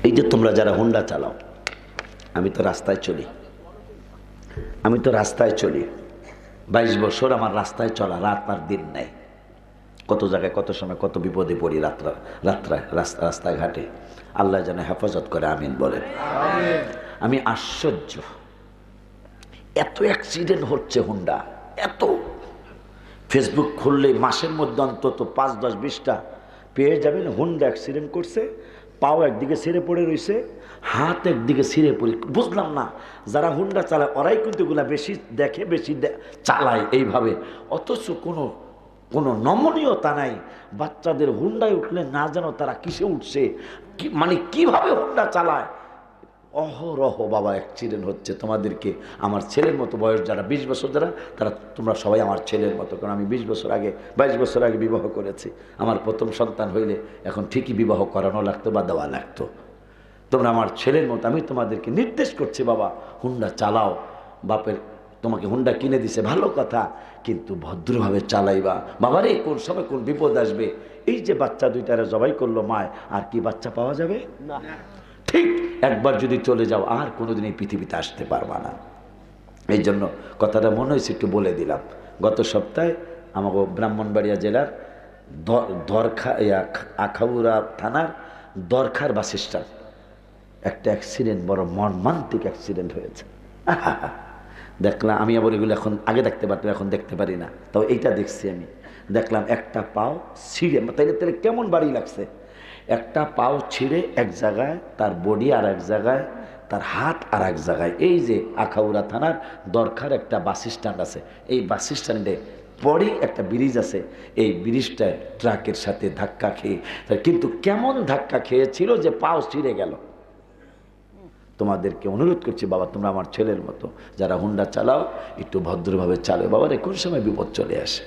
এই যে তোমরা যারা হুন্ডা চালাও, আমি তো রাস্তায় চলি, 22 বছর আমার রাস্তায় চলা, রাত আর দিন নাই। কত জায়গায় কত সময় কত বিপদে পড়ি রাস্তায় ঘাটে। আল্লাহ যেন হেফাজত করে, আমিন বলেন। আমি আশ্চর্য, এত অ্যাক্সিডেন্ট হচ্ছে হুন্ডা, এত। ফেসবুক খুললে মাসের মধ্যে অন্তত 5, 10, 20টা পেয়ে যাবেন হুন্ডা অ্যাক্সিডেন্ট করছে, পাও একদিকে ছিঁড়ে পড়ে রয়েছে, হাত একদিকে ছিঁড়ে পড়ে। বুঝলাম না, যারা হুন্ডা চালায় ওরাই কিন্তু এগুলা বেশি দেখে, বেশি চালায় এইভাবে, অথচ কোনো নমনীয়তা নাই। বাচ্চাদের হুন্ডায় উঠলে না জানো তারা কিসে উঠছে, মানে কিভাবে হুন্ডা চালায়। অহরহ বাবা অ্যাক্সিডেন্ট হচ্ছে। তোমাদেরকে আমার ছেলের মতো বয়স যারা 20 বছর যারা, তারা তোমরা সবাই আমার ছেলের মতো। কারণ আমি 22 বছর আগে বিবাহ করেছি। আমার প্রথম সন্তান হইলে এখন ঠিকই বিবাহ করানো লাগতো বা দেওয়া লাগতো। তোমরা আমার ছেলের মতো। আমি তোমাদেরকে নির্দেশ করছি, বাবা হুন্ডা চালাও। বাপের তোমাকে হুন্ডা কিনে দিছে ভালো কথা, কিন্তু ভদ্রভাবে চালাইবা। বাবারে কোন সময় কোন বিপদ আসবে। এই যে বাচ্চা দুইটারে জবাই করলো মায়, আর কি বাচ্চা পাওয়া যাবে না। ঠিক একবার যদি চলে যাও আর কোনোদিন এই পৃথিবীতে আসতে পারবা না। এই জন্য কথাটা মনে হয়েছে একটু বলে দিলাম। গত সপ্তাহে আমাকে ব্রাহ্মণবাড়িয়া জেলার আখাউড়া থানার দরখার বাস স্ট্যান্ড একটা অ্যাক্সিডেন্ট, বড় মর্মান্তিক অ্যাক্সিডেন্ট হয়েছে। দেখলাম আমি আবার এগুলো এখন আগে দেখতে পারতাম, এখন দেখতে পারি না। তাও এইটা দেখছি আমি, দেখলাম একটা পাও ছিঁড়ে, তাইলে কেমন বাড়ি লাগছে। একটা পাও ছিঁড়ে এক জায়গায়, তার বডি আর এক জায়গায়, তার হাত আর এক জায়গায়। এই যে আখাউড়া থানার দরকার একটা বাস স্ট্যান্ড আছে, এই বাস স্ট্যান্ডে পরেই একটা ব্রিজ আছে। এই ব্রিজটায় ট্রাকের সাথে ধাক্কা খেয়ে, কিন্তু কেমন ধাক্কা খেয়েছিল যে পাও ছিঁড়ে গেল। তোমাদেরকে অনুরোধ করছি, বাবা তোমরা আমার ছেলের মতো, যারা হুন্ডা চালাও একটু ভদ্রভাবে চালাও। বাবার কোন সময় বিপদ চলে আসে।